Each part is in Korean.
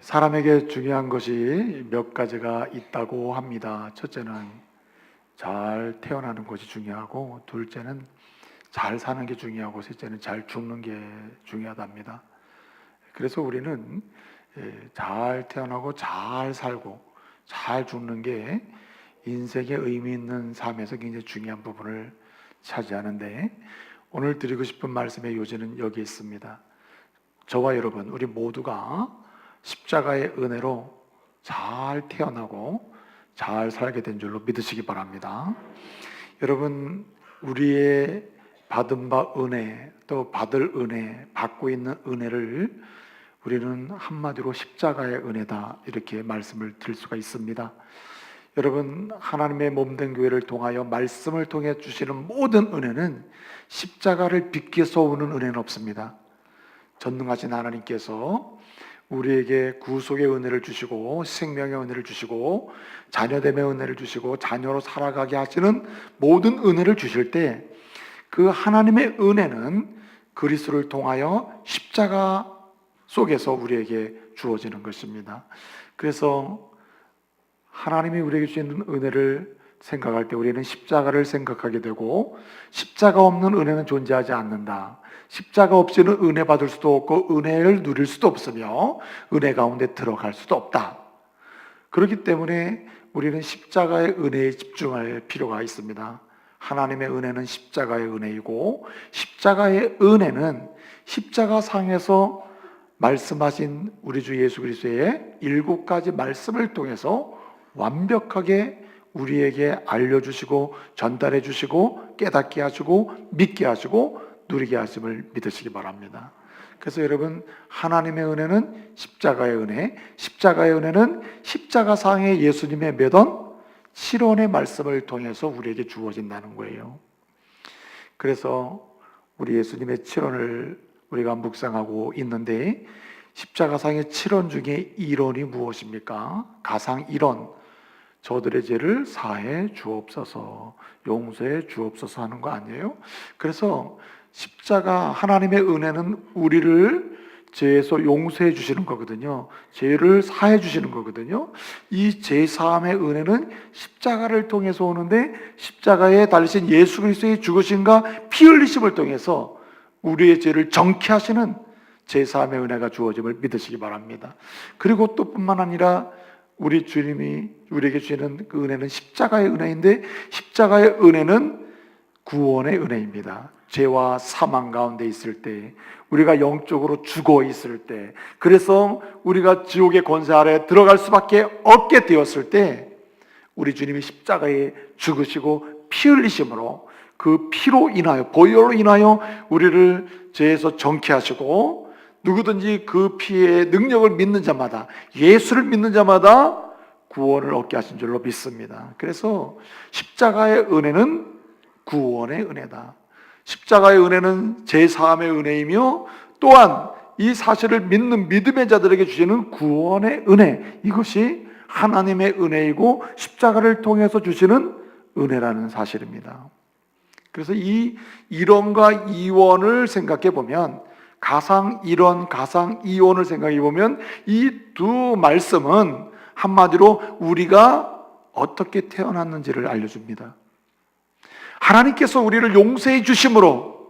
사람에게 중요한 것이 몇 가지가 있다고 합니다. 첫째는 잘 태어나는 것이 중요하고, 둘째는 잘 사는 게 중요하고, 셋째는 잘 죽는 게 중요하답니다. 그래서 우리는 잘 태어나고 잘 살고 잘 죽는 게 인생의 의미 있는 삶에서 굉장히 중요한 부분을 차지하는데, 오늘 드리고 싶은 말씀의 요지는 여기 있습니다. 저와 여러분, 우리 모두가 십자가의 은혜로 잘 태어나고 잘 살게 된 줄로 믿으시기 바랍니다. 여러분, 우리의 받은 바 은혜, 또 받을 은혜, 받고 있는 은혜를 우리는 한마디로 십자가의 은혜다, 이렇게 말씀을 드릴 수가 있습니다. 여러분, 하나님의 몸된 교회를 통하여 말씀을 통해 주시는 모든 은혜는 십자가를 빚기 위해서 오는 은혜는 없습니다. 전능하신 하나님께서 우리에게 구속의 은혜를 주시고, 생명의 은혜를 주시고, 자녀됨의 은혜를 주시고, 자녀로 살아가게 하시는 모든 은혜를 주실 때, 그 하나님의 은혜는 그리스도를 통하여 십자가 속에서 우리에게 주어지는 것입니다. 그래서 하나님이 우리에게 주시는 은혜를 생각할 때 우리는 십자가를 생각하게 되고, 십자가 없는 은혜는 존재하지 않는다. 십자가 없이는 은혜 받을 수도 없고 은혜를 누릴 수도 없으며 은혜 가운데 들어갈 수도 없다. 그렇기 때문에 우리는 십자가의 은혜에 집중할 필요가 있습니다. 하나님의 은혜는 십자가의 은혜이고, 십자가의 은혜는 십자가상에서 말씀하신 우리 주 예수 그리스도의 7가지 말씀을 통해서 완벽하게 우리에게 알려주시고 전달해 주시고 깨닫게 하시고 믿게 하시고 누리게 하심을 믿으시기 바랍니다. 그래서 여러분, 하나님의 은혜는 십자가의 은혜, 십자가의 은혜는 십자가상의 예수님의 맺은 7원의 말씀을 통해서 우리에게 주어진다는 거예요. 그래서 우리 예수님의 7원을 우리가 묵상하고 있는데, 십자가상의 7원 중에 1원이 무엇입니까? 가상 1원, 저들의 죄를 사해 주옵소서, 용서해 주옵소서 하는 거 아니에요? 그래서 십자가, 하나님의 은혜는 우리를 죄에서 용서해 주시는 거거든요. 죄를 사해 주시는 거거든요. 이 죄 사함의 은혜는 십자가를 통해서 오는데, 십자가에 달리신 예수 그리스도의 죽으심과 피 흘리심을 통해서 우리의 죄를 정케 하시는 죄 사함의 은혜가 주어짐을 믿으시기 바랍니다. 그리고 또 뿐만 아니라 우리 주님이 우리에게 주시는 그 은혜는 십자가의 은혜인데, 십자가의 은혜는 구원의 은혜입니다. 죄와 사망 가운데 있을 때, 우리가 영적으로 죽어 있을 때, 그래서 우리가 지옥의 권세 아래 들어갈 수밖에 없게 되었을 때, 우리 주님이 십자가에 죽으시고 피 흘리심으로, 그 피로 인하여, 보혈로 인하여 우리를 죄에서 정케 하시고, 누구든지 그 피의 능력을 믿는 자마다, 예수를 믿는 자마다 구원을 얻게 하신 줄로 믿습니다. 그래서 십자가의 은혜는 구원의 은혜다. 십자가의 은혜는 제사함의 은혜이며, 또한 이 사실을 믿는 믿음의 자들에게 주시는 구원의 은혜, 이것이 하나님의 은혜이고 십자가를 통해서 주시는 은혜라는 사실입니다. 그래서 이 1원과 2원을 생각해 보면, 가상 1원, 가상 2원을 생각해 보면, 이 두 말씀은 한마디로 우리가 어떻게 태어났는지를 알려줍니다. 하나님께서 우리를 용서해 주심으로,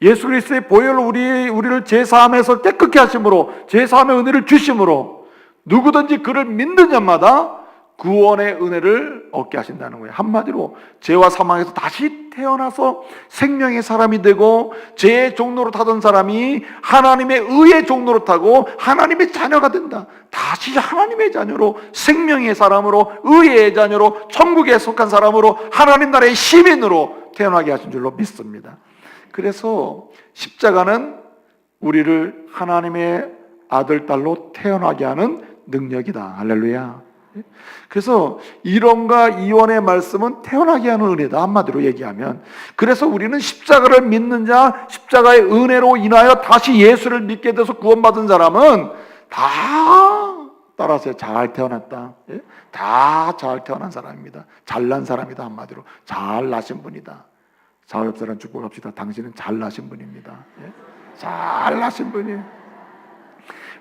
예수 그리스도의 보혈로 우리를 제사함에서 깨끗게 하심으로, 제사함의 은혜를 주심으로, 누구든지 그를 믿는 자마다 구원의 은혜를 얻게 하신다는 거예요. 한마디로 죄와 사망에서 다시 태어나서 생명의 사람이 되고, 죄의 종로로 타던 사람이 하나님의 의의 종로로 타고 하나님의 자녀가 된다. 다시 하나님의 자녀로, 생명의 사람으로, 의의 자녀로, 천국에 속한 사람으로, 하나님 나라의 시민으로 태어나게 하신 줄로 믿습니다. 그래서 십자가는 우리를 하나님의 아들, 딸로 태어나게 하는 능력이다. 할렐루야. 그래서 1원과 2원의 말씀은 태어나게 하는 은혜다, 한마디로 얘기하면. 그래서 우리는 십자가를 믿는 자, 십자가의 은혜로 인하여 다시 예수를 믿게 돼서 구원받은 사람은 다 따라서 잘 태어났다. 다 잘 태어난 사람입니다. 잘난 사람이다, 한마디로. 잘나신 분이다. 옆 사람 축복합시다. 당신은 잘나신 분입니다. 잘나신 분이에요.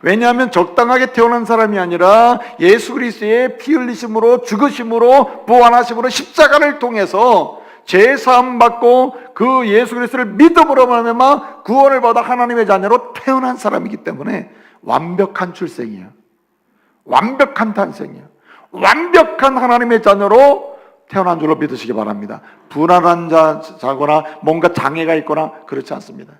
왜냐하면 적당하게 태어난 사람이 아니라 예수 그리스도의 피 흘리심으로, 죽으심으로, 부활하심으로, 십자가를 통해서 죄사함 받고 그 예수 그리스도를 믿음으로 말미암아 구원을 받아 하나님의 자녀로 태어난 사람이기 때문에 완벽한 출생이에요. 완벽한 탄생이에요. 완벽한 하나님의 자녀로 태어난 줄로 믿으시기 바랍니다. 불안한 자거나 뭔가 장애가 있거나 그렇지 않습니다.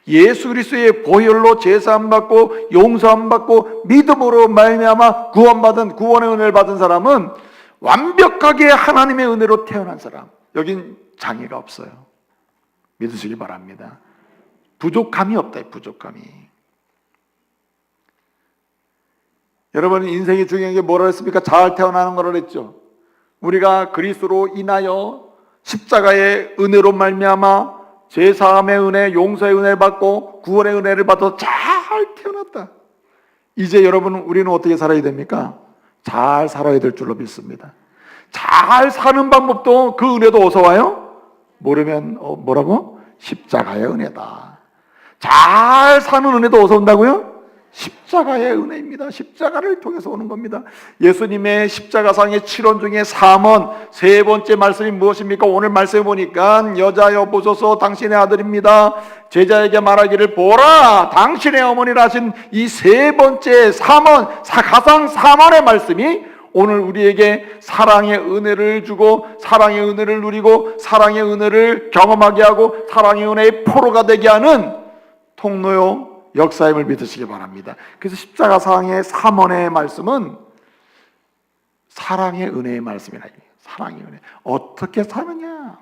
예수 그리스도의 보혈로 제사함 받고 용서함 받고 믿음으로 말미암아 구원받은, 구원의 은혜를 받은 사람은 완벽하게 하나님의 은혜로 태어난 사람. 여긴 장애가 없어요. 믿으시기 바랍니다. 부족함이 없다. 부족함이. 여러분, 인생이 중요한 게 뭐라 했습니까? 잘 태어나는 거라 했죠. 우리가 그리스도로 인하여 십자가의 은혜로 말미암아 제사함의 은혜, 용서의 은혜를 받고 구원의 은혜를 받아서 잘 태어났다. 이제 여러분, 우리는 어떻게 살아야 됩니까? 잘 살아야 될 줄로 믿습니다. 잘 사는 방법도, 그 은혜도 어디서 와요? 모르면 뭐라고? 십자가의 은혜다. 잘 사는 은혜도 어디서 온다고요? 십자가의 은혜입니다. 십자가를 통해서 오는 겁니다. 예수님의 십자가상의 7원 중에 3원, 세 번째 말씀이 무엇입니까? 오늘 말씀해 보니까 여자여 보소서 당신의 아들입니다. 제자에게 말하기를 보라 당신의 어머니라 하신 이 세 번째 3원, 가상 3원의 말씀이 오늘 우리에게 사랑의 은혜를 주고 사랑의 은혜를 누리고 사랑의 은혜를 경험하게 하고 사랑의 은혜의 포로가 되게 하는 통로요 역사임을 믿으시기 바랍니다. 그래서 십자가상의 3원의 말씀은 사랑의 은혜의 말씀이라. 사랑의 은혜. 어떻게 사느냐?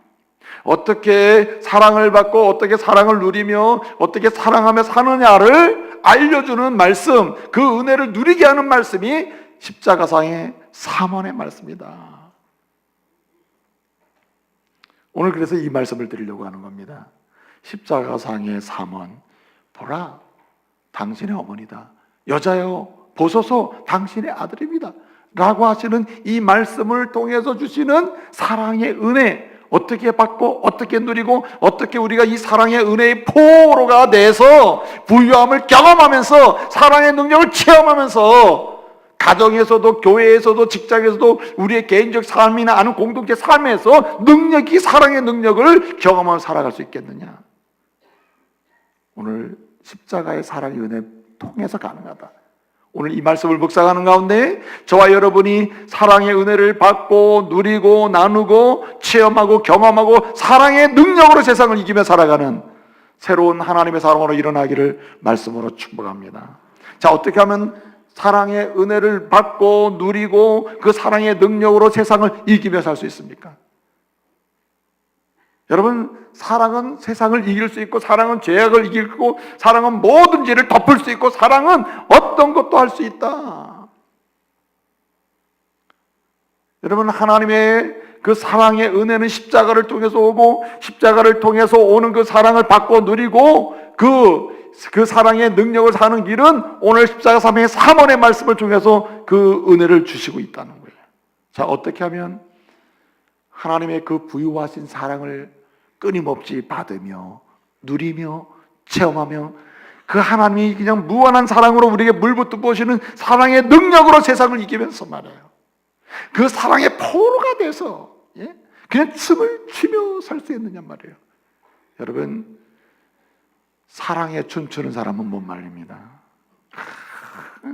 어떻게 사랑을 받고 어떻게 사랑을 누리며 어떻게 사랑하며 사느냐를 알려주는 말씀, 그 은혜를 누리게 하는 말씀이 십자가상의 3원의 말씀이다. 오늘 그래서 이 말씀을 드리려고 하는 겁니다. 십자가상의 3원. 보라 당신의 어머니다. 여자여 보소서 당신의 아들입니다 라고 하시는 이 말씀을 통해서 주시는 사랑의 은혜, 어떻게 받고 어떻게 누리고 어떻게 우리가 이 사랑의 은혜의 포로가 돼서 부유함을 경험하면서 사랑의 능력을 체험하면서 가정에서도 교회에서도 직장에서도 우리의 개인적 삶이나 아는 공동체 삶에서 능력이, 사랑의 능력을 경험하며 살아갈 수 있겠느냐? 오늘 십자가의 사랑의 은혜 통해서 가능하다. 오늘 이 말씀을 묵상하는 가운데 저와 여러분이 사랑의 은혜를 받고 누리고 나누고 체험하고 경험하고 사랑의 능력으로 세상을 이기며 살아가는 새로운 하나님의 사람으로 일어나기를 말씀으로 축복합니다. 자, 어떻게 하면 사랑의 은혜를 받고 누리고 그 사랑의 능력으로 세상을 이기며 살 수 있습니까? 여러분, 사랑은 세상을 이길 수 있고 사랑은 죄악을 이기고 사랑은 모든 죄를 덮을 수 있고 사랑은 어떤 것도 할 수 있다. 여러분, 하나님의 그 사랑의 은혜는 십자가를 통해서 오고 십자가를 통해서 오는 그 사랑을 받고 누리고 그 사랑의 능력을 사는 길은 오늘 십자가 3원의 말씀을 통해서 그 은혜를 주시고 있다는 거예요. 자, 어떻게 하면 하나님의 그 부유하신 사랑을 끊임없이 받으며 누리며 체험하며 그 하나님이 그냥 무한한 사랑으로 우리에게 물붓듯 부으시는 사랑의 능력으로 세상을 이기면서 말해요. 그 사랑의 포로가 돼서 그냥 춤을 추며 살 수 있느냐 말이에요. 여러분, 사랑에 춤추는 사람은 못 말립니다.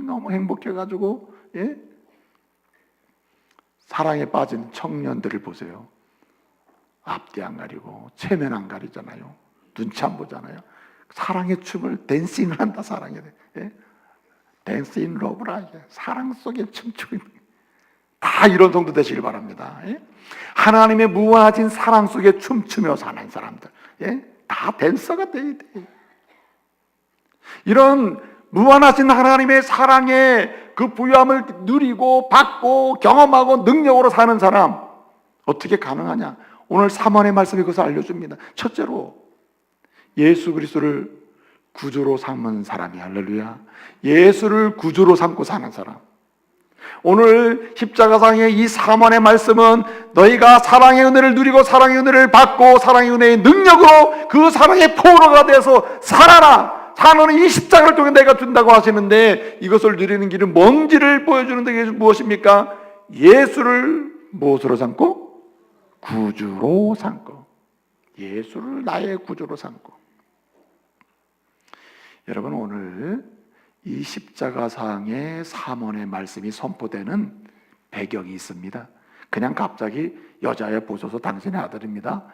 너무 행복해가지고 사랑에 빠진 청년들을 보세요. 앞뒤 안 가리고 체면 안 가리잖아요. 눈치 안 보잖아요. 사랑의 춤을 댄싱을 한다. 사랑에 댄스 인 러브라. 사랑 속에 춤추고 있는 다 이런 정도 되시길 바랍니다. 하나님의 무한하신 사랑 속에 춤추며 사는 사람들 다 댄서가 돼야 돼. 이런 무한하신 하나님의 사랑의 그 부유함을 누리고 받고 경험하고 능력으로 사는 사람 어떻게 가능하냐? 오늘 3원의 말씀이 그것을 알려줍니다. 첫째로 예수 그리스도를 구주로 삼는 사람이, 할렐루야. 예수를 구주로 삼고 사는 사람. 오늘 십자가상의 이 3원의 말씀은 너희가 사랑의 은혜를 누리고 사랑의 은혜를 받고 사랑의 은혜의 능력으로 그 사랑의 포로가 돼서 살아라. 단어는 이 십자가를 통해 내가 준다고 하시는데 이것을 누리는 길은 뭔지를 보여주는 게 무엇입니까? 예수를 무엇으로 삼고? 구주로 삼고, 예수를 나의 구주로 삼고. 여러분, 오늘 이 십자가상의 사문의 말씀이 선포되는 배경이 있습니다. 그냥 갑자기 여자애 보소서 당신의 아들입니다,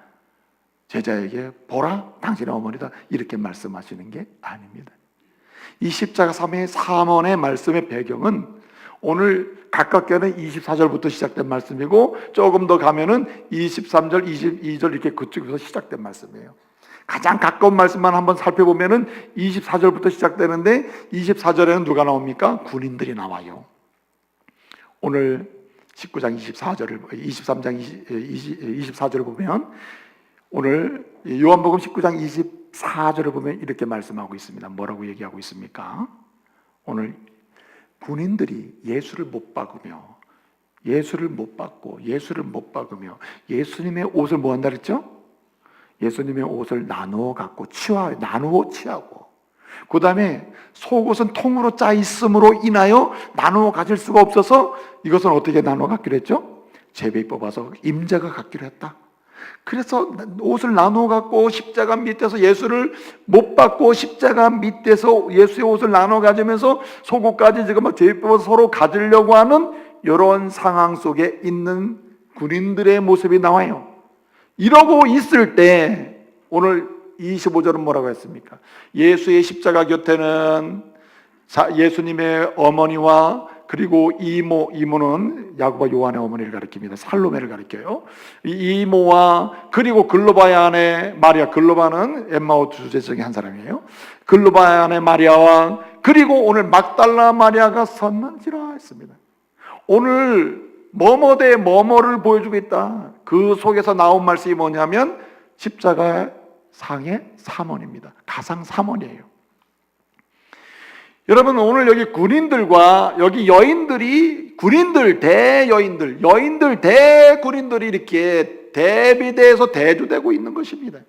제자에게 보라 당신의 어머니다, 이렇게 말씀하시는 게 아닙니다. 이 십자가상의 사문의 말씀의 배경은 오늘 가깝게는 24절부터 시작된 말씀이고 조금 더 가면은 23절, 22절 이렇게 그쪽에서 시작된 말씀이에요. 가장 가까운 말씀만 한번 살펴보면은 24절부터 시작되는데 24절에는 누가 나옵니까? 군인들이 나와요. 오늘 19장 23장 24절을 보면, 오늘 요한복음 19장 24절을 보면 이렇게 말씀하고 있습니다. 뭐라고 얘기하고 있습니까? 오늘 군인들이 예수를 못 박으며 예수님의 옷을 뭐 한다 그랬죠? 예수님의 옷을 나누어 갖고 나누어 취하고, 그 다음에 속옷은 통으로 짜 있음으로 인하여 나누어 가질 수가 없어서 이것은 어떻게 나누어 갖기로 했죠? 제비 뽑아서 임자가 갖기로 했다. 그래서 옷을 나누어 갖고 십자가 밑에서 예수를 못 받고 십자가 밑에서 예수의 옷을 나누어 가지면서 속옷까지 지금 막 제비 뽑아서 서로 가지려고 하는 이런 상황 속에 있는 군인들의 모습이 나와요. 이러고 있을 때 오늘 25절은 뭐라고 했습니까? 예수의 십자가 곁에는 예수님의 어머니와 그리고 이모는 야고보 요한의 어머니를 가리킵니다. 살로메를 가리켜요. 이 이모와 그리고 글로바의 아내 마리아, 글로바는 엠마오 주제 중에 한 사람이에요. 글로바의 아내 마리아와 그리고 오늘 막달라 마리아가 섰는지라 했습니다. 오늘 뭐뭐 대 뭐뭐를 보여주고 있다. 그 속에서 나온 말씀이 뭐냐면 십자가 상의 사문입니다. 가상 사문이에요. 여러분, 오늘 여기 군인들과 여기 여인들이, 군인들 여인들 대군인들이 이렇게 대비돼서 대조되고 있는 것입니다.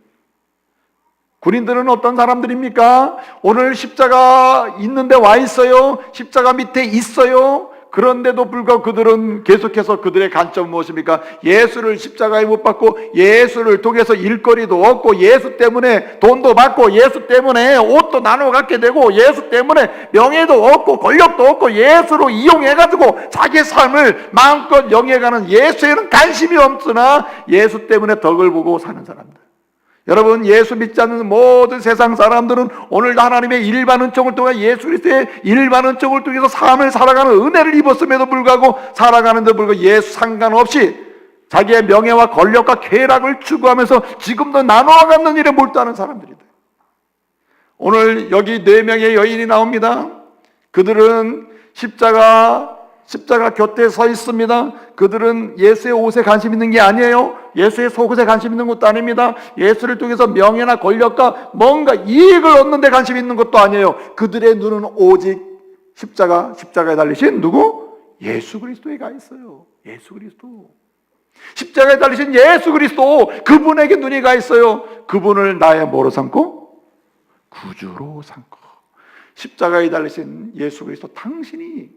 군인들은 어떤 사람들입니까? 오늘 십자가 있는데 와 있어요. 십자가 밑에 있어요. 그런데도 불구하고 그들은 계속해서 그들의 관점은 무엇입니까? 예수를 십자가에 못 박고 예수를 통해서 일거리도 얻고 예수 때문에 돈도 받고 예수 때문에 옷도 나눠 갖게 되고 예수 때문에 명예도 얻고 권력도 얻고 예수로 이용해가지고 자기의 삶을 마음껏 영위해가는, 예수에는 관심이 없으나 예수 때문에 덕을 보고 사는 사람들. 여러분, 예수 믿지 않는 모든 세상 사람들은 오늘 하나님의 일반 은총을 통해 예수 그리스도의 일반 은총을 통해서 삶을 살아가는 은혜를 입었음에도 불구하고 살아가는데 불구하고 예수 상관없이 자기의 명예와 권력과 쾌락을 추구하면서 지금도 나누어 갖는 일에 몰두하는 사람들이다. 오늘 여기 4명의 여인이 나옵니다. 그들은 십자가 곁에 서 있습니다. 그들은 예수의 옷에 관심 있는 게 아니에요. 예수의 속옷에 관심 있는 것도 아닙니다. 예수를 통해서 명예나 권력과 뭔가 이익을 얻는 데 관심 있는 것도 아니에요. 그들의 눈은 오직 십자가에 달리신 누구? 예수 그리스도에 가 있어요. 예수 그리스도. 십자가에 달리신 예수 그리스도, 그분에게 눈이 가 있어요. 그분을 나의 뭐로 삼고? 구주로 삼고. 십자가에 달리신 예수 그리스도, 당신이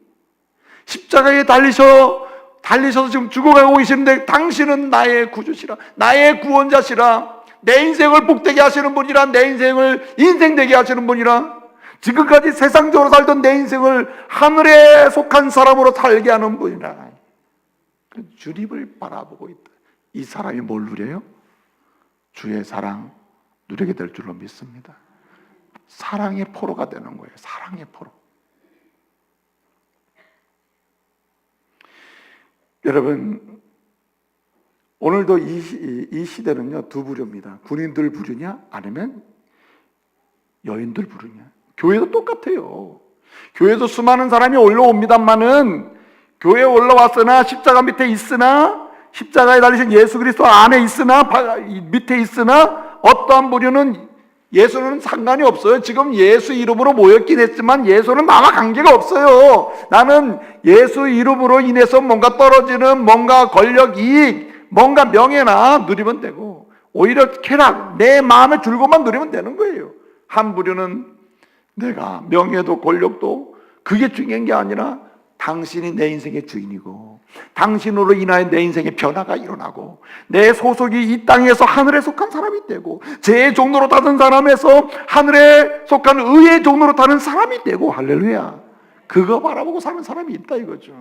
십자가에 달리셔서 지금 죽어가고 계시는데 당신은 나의 구주시라, 나의 구원자시라, 내 인생을 복되게 하시는 분이라, 내 인생을 인생되게 하시는 분이라, 지금까지 세상적으로 살던 내 인생을 하늘에 속한 사람으로 살게 하는 분이라. 주님을 바라보고 있다. 이 사람이 뭘 누려요? 주의 사랑 누리게 될 줄로 믿습니다. 사랑의 포로가 되는 거예요. 사랑의 포로. 여러분, 오늘도 이 시대는요, 두 부류입니다. 군인들 부류냐 아니면 여인들 부류냐. 교회도 똑같아요. 교회도 수많은 사람이 올라옵니다만은, 교회에 올라왔으나 십자가 밑에 있으나, 십자가에 달리신 예수 그리스도 안에 있으나, 밑에 있으나, 어떠한 부류는 예수는 상관이 없어요. 지금 예수 이름으로 모였긴 했지만 예수는 나와 관계가 없어요. 나는 예수 이름으로 인해서 뭔가 떨어지는 뭔가 권력, 이익, 뭔가 명예나 누리면 되고, 오히려 쾌락, 내 마음의 즐거움만 누리면 되는 거예요. 한 부류는 내가 명예도 권력도 그게 중요한 게 아니라 당신이 내 인생의 주인이고 당신으로 인하여 내 인생의 변화가 일어나고 내 소속이 이 땅에서 하늘에 속한 사람이 되고 제 종로로 타는 사람에서 하늘에 속한 의의 종로로 타는 사람이 되고, 할렐루야. 그거 바라보고 사는 사람이 있다 이거죠.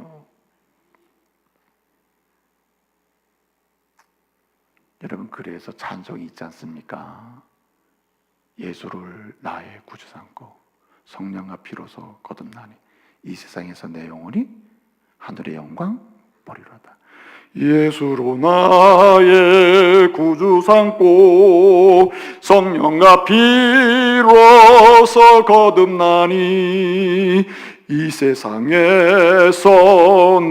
여러분, 그래서 찬송이 있지 않습니까? 예수를 나의 구주 삼고 성령과 피로서 거듭나니 이 세상에서 내 영혼이 하늘의 영광 보리로다. 예수로 나의 구주 삼고 성령과 피로서 거듭나니 이 세상에서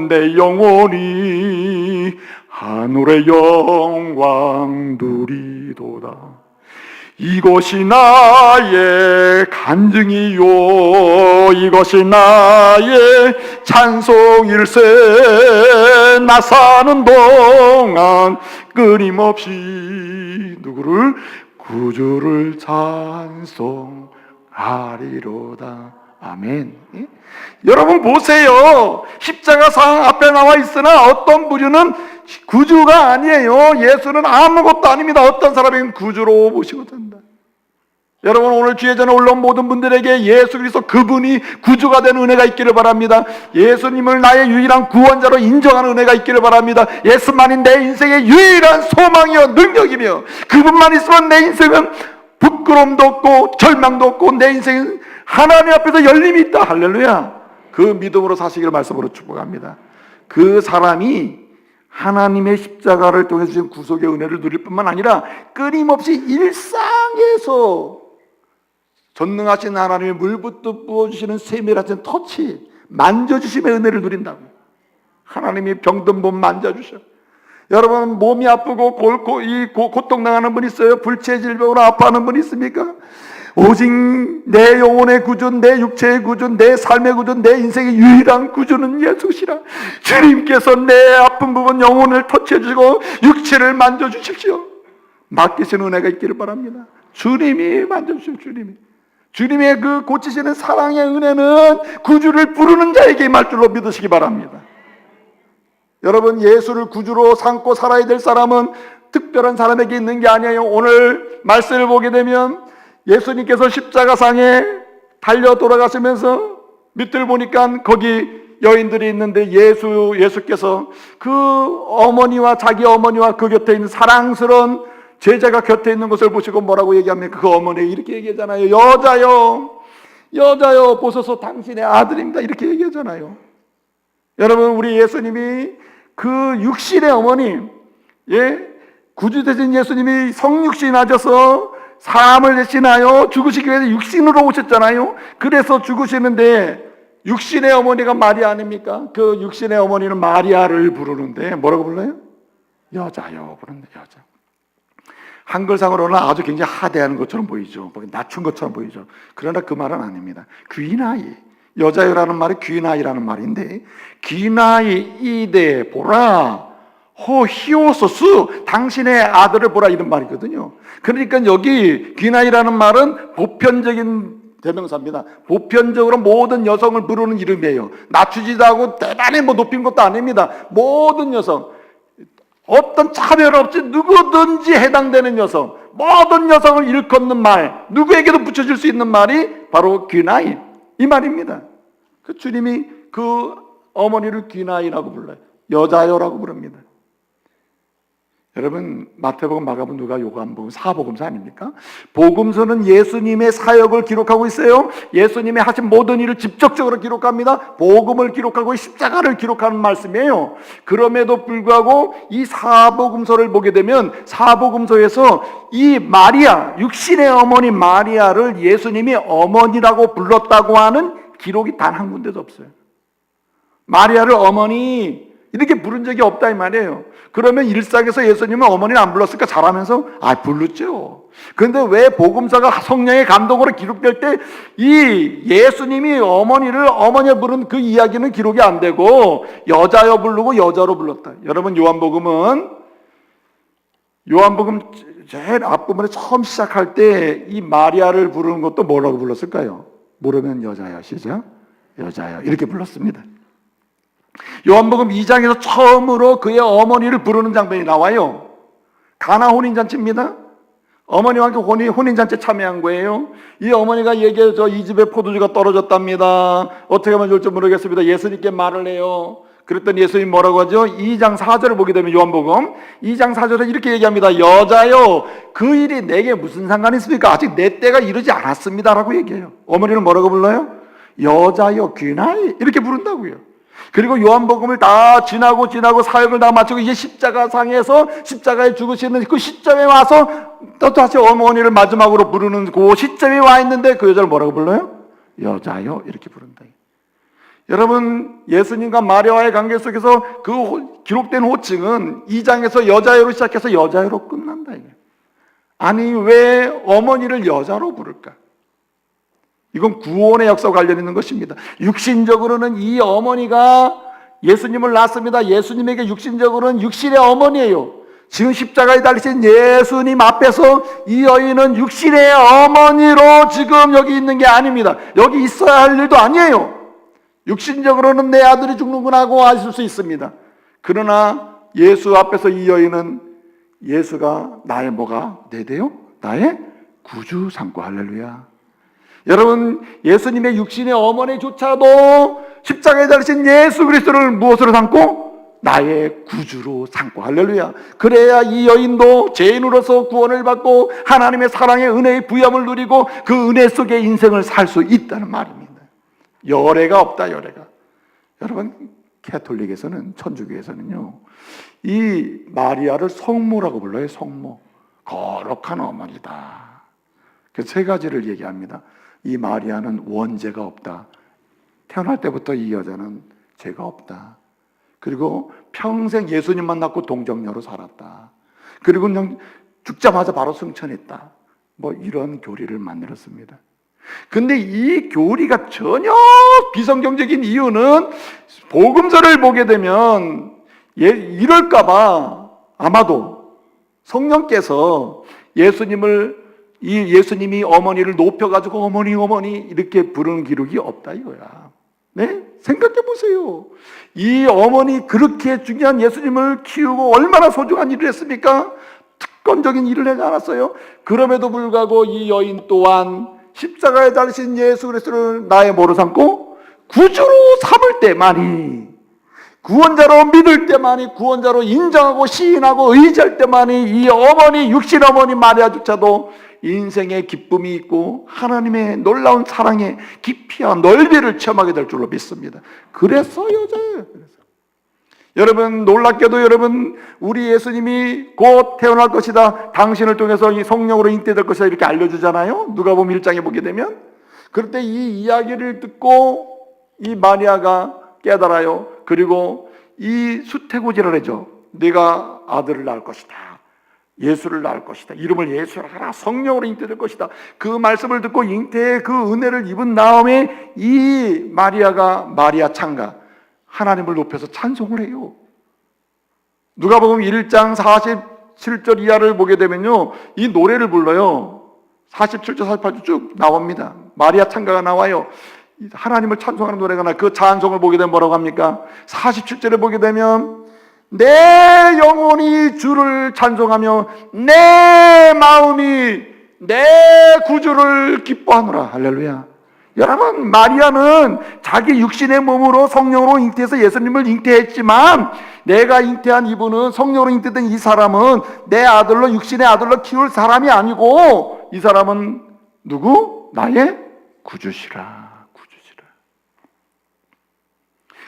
내 영혼이 하늘의 영광 누리도다. 이것이 나의 간증이요, 이것이 나의 찬송일세. 나 사는 동안 끊임없이 누구를? 구주를 찬송하리로다. 아멘. 여러분 보세요. 십자가상 앞에 나와 있으나 어떤 부류는 구주가 아니에요. 예수는 아무것도 아닙니다. 어떤 사람에게는 구주로 모시고 된다. 여러분, 오늘 주의 전에 올라온 모든 분들에게 예수 그리스도 그분이 구주가 되는 은혜가 있기를 바랍니다. 예수님을 나의 유일한 구원자로 인정하는 은혜가 있기를 바랍니다. 예수만이 내 인생의 유일한 소망이요 능력이며 그분만 있으면 내 인생은 부끄러움도 없고 절망도 없고 내 인생은 하나님 앞에서 열림이 있다. 할렐루야. 그 믿음으로 사시기를 말씀으로 축복합니다. 그 사람이 하나님의 십자가를 통해서 주신 구속의 은혜를 누릴 뿐만 아니라 끊임없이 일상에서 전능하신 하나님의 물붓듯 부어주시는 세밀하신 터치, 만져주심의 은혜를 누린다고. 하나님이 병든 몸 만져주셔. 여러분, 몸이 아프고 고통당하는 분 있어요? 불치의 질병으로 아파하는 분 있습니까? 오직 내 영혼의 구주, 내 육체의 구주, 내 삶의 구주, 내 인생의 유일한 구주는 예수시라. 주님께서 내 아픈 부분 영혼을 터치해 주시고 육체를 만져주십시오. 맡기신 은혜가 있기를 바랍니다. 주님이 만져주십시오. 주님의 그 고치시는 사랑의 은혜는 구주를 부르는 자에게 임할 줄로 믿으시기 바랍니다. 여러분, 예수를 구주로 삼고 살아야 될 사람은 특별한 사람에게 있는 게 아니에요. 오늘 말씀을 보게 되면 예수님께서 십자가상에 달려 돌아가시면서 밑을 보니까 거기 여인들이 있는데 예수께서 그 어머니와 자기 어머니와 그 곁에 있는 사랑스러운 제자가 곁에 있는 것을 보시고 뭐라고 얘기합니까? 그 어머니 이렇게 얘기하잖아요. 여자요 보소서 당신의 아들입니다. 이렇게 얘기하잖아요. 여러분, 우리 예수님이 그 육신의 어머니, 구주 되신 예수님이 성육신 하셔서 사함을 대신하여 죽으시기 위해서 육신으로 오셨잖아요. 그래서 죽으시는데 육신의 어머니가 마리아 아닙니까? 그 육신의 어머니는 마리아를 부르는데 뭐라고 불러요? 여자요 부르는데 여자. 한글상으로는 아주 굉장히 하대하는 것처럼 보이죠. 낮춘 것처럼 보이죠. 그러나 그 말은 아닙니다. 귀나이, 여자요라는 말이 귀나이라는 말인데, 귀나이 이데 보라 히오소스, 당신의 아들을 보라, 이런 말이거든요. 그러니까 여기 귀나이라는 말은 보편적인 대명사입니다. 보편적으로 모든 여성을 부르는 이름이에요. 낮추지도 하고 대단히 높인 것도 아닙니다. 모든 여성, 어떤 차별 없이 누구든지 해당되는 여성, 모든 여성을 일컫는 말, 누구에게도 붙여줄 수 있는 말이 바로 귀나이, 이 말입니다. 그 주님이 그 어머니를 귀나이라고 불러요. 여자요라고 부릅니다. 여러분, 마태복음, 마가복음, 누가, 요한복음, 사복음서 아닙니까? 복음서는 예수님의 사역을 기록하고 있어요. 예수님의 하신 모든 일을 직접적으로 기록합니다. 복음을 기록하고 십자가를 기록하는 말씀이에요. 그럼에도 불구하고 이 사복음서를 보게 되면 사복음서에서 이 마리아, 육신의 어머니 마리아를 예수님이 어머니라고 불렀다고 하는 기록이 단 한 군데도 없어요. 마리아를 어머니 이렇게 부른 적이 없다 이 말이에요. 그러면 일상에서 예수님은 어머니를 안 불렀을까? 잘하면서 불렀죠. 그런데 왜 복음서가 성령의 감동으로 기록될 때 이 예수님이 어머니를 부른 그 이야기는 기록이 안 되고 여자여 부르고 여자로 불렀다. 여러분, 요한복음 제일 앞부분에 처음 시작할 때 이 마리아를 부르는 것도 뭐라고 불렀을까요? 물으면 여자여, 시작. 여자여, 이렇게 불렀습니다. 요한복음 2장에서 처음으로 그의 어머니를 부르는 장면이 나와요. 가나 혼인잔치입니다. 어머니와 함께 혼인잔치에 참여한 거예요. 이 어머니가 얘기해서 이 집에 포도주가 떨어졌답니다. 어떻게 하면 좋을지 모르겠습니다. 예수님께 말을 해요. 그랬더니 예수님 뭐라고 하죠? 2장 4절을 보게 되면 요한복음 2장 4절에 이렇게 얘기합니다. 여자요, 그 일이 내게 무슨 상관이 있습니까? 아직 내 때가 이르지 않았습니다 라고 얘기해요. 어머니는 뭐라고 불러요? 여자요, 귀나이, 이렇게 부른다고요. 그리고 요한복음을 다 지나고 사역을 다 마치고 이제 십자가상에서 십자가에 죽으시는 그 시점에 와서 또 다시 어머니를 마지막으로 부르는 그 시점에 와 있는데 그 여자를 뭐라고 불러요? 여자요, 이렇게 부른다. 여러분, 예수님과 마리아와의 관계 속에서 그 기록된 호칭은 2장에서 여자여로 시작해서 여자여로 끝난다. 아니, 왜 어머니를 여자로 부를까? 이건 구원의 역사와 관련 있는 것입니다. 육신적으로는 이 어머니가 예수님을 낳았습니다. 예수님에게 육신적으로는 육신의 어머니예요. 지금 십자가에 달리신 예수님 앞에서 이 여인은 육신의 어머니로 지금 여기 있는 게 아닙니다. 여기 있어야 할 일도 아니에요. 육신적으로는 내 아들이 죽는구나 하고 하실 수 있습니다. 그러나 예수 앞에서 이 여인은 예수가 나의 뭐가 되대요? 나의 구주 삼고, 할렐루야. 여러분, 예수님의 육신의 어머니조차도 십자가에 달리신 예수 그리스도를 무엇으로 삼고? 나의 구주로 삼고, 할렐루야. 그래야 이 여인도 죄인으로서 구원을 받고 하나님의 사랑의 은혜의 부여함을 누리고 그 은혜 속에 인생을 살 수 있다는 말입니다. 열애가 없다, 열애가. 여러분, 캐톨릭에서는, 천주교에서는요, 이 마리아를 성모라고 불러요. 성모. 거룩한 어머니다. 그 세 가지를 얘기합니다. 이 마리아는 원죄가 없다. 태어날 때부터 이 여자는 죄가 없다. 그리고 평생 예수님만 낳고 동정녀로 살았다. 그리고 그냥 죽자마자 바로 승천했다. 뭐 이런 교리를 만들었습니다. 근데 이 교리가 전혀 비성경적인 이유는 복음서를 보게 되면 이럴까봐 아마도 성령께서 예수님이 어머니를 높여가지고 어머니 이렇게 부르는 기록이 없다 이거야. 네? 생각해 보세요. 이 어머니 그렇게 중요한 예수님을 키우고 얼마나 소중한 일을 했습니까? 특권적인 일을 하지 않았어요? 그럼에도 불구하고 이 여인 또한 십자가에 달리신 예수 그리스도를 나의 뭐로 삼고 구주로 삼을 때만이, 구원자로 믿을 때만이, 구원자로 인정하고 시인하고 의지할 때만이 이 어머니, 육신 어머니 마리아조차도 인생의 기쁨이 있고 하나님의 놀라운 사랑의 깊이와 넓이를 체험하게 될 줄로 믿습니다. 그래서 여자예요. 여러분, 놀랍게도 여러분, 우리 예수님이 곧 태어날 것이다, 당신을 통해서 이 성령으로 잉태될 것이다 이렇게 알려주잖아요. 누가복음 1장에 보게 되면. 그럴 때 이 이야기를 듣고 이 마리아가 깨달아요. 그리고 이 수태고지를 하죠. 네가 아들을 낳을 것이다, 예수를 낳을 것이다, 이름을 예수라 하라, 성령으로 잉태될 것이다. 그 말씀을 듣고 잉태의 그 은혜를 입은 다음에 이 마리아 창가 하나님을 높여서 찬송을 해요. 누가복음 1장 47절 이하를 보게 되면요, 이 노래를 불러요. 47절 48절 쭉 나옵니다. 마리아 창가가 나와요. 하나님을 찬송하는 노래가 나와요. 그 찬송을 보게 되면 뭐라고 합니까? 47절에 보게 되면 내 영혼이 주를 찬송하며 내 마음이 내 구주를 기뻐하노라. 할렐루야. 여러분, 마리아는 자기 육신의 몸으로 성령으로 잉태해서 예수님을 잉태했지만, 내가 잉태한 이분은, 성령으로 잉태된 이 사람은 내 아들로, 육신의 아들로 키울 사람이 아니고, 이 사람은 누구? 나의 구주시라. 구주시라.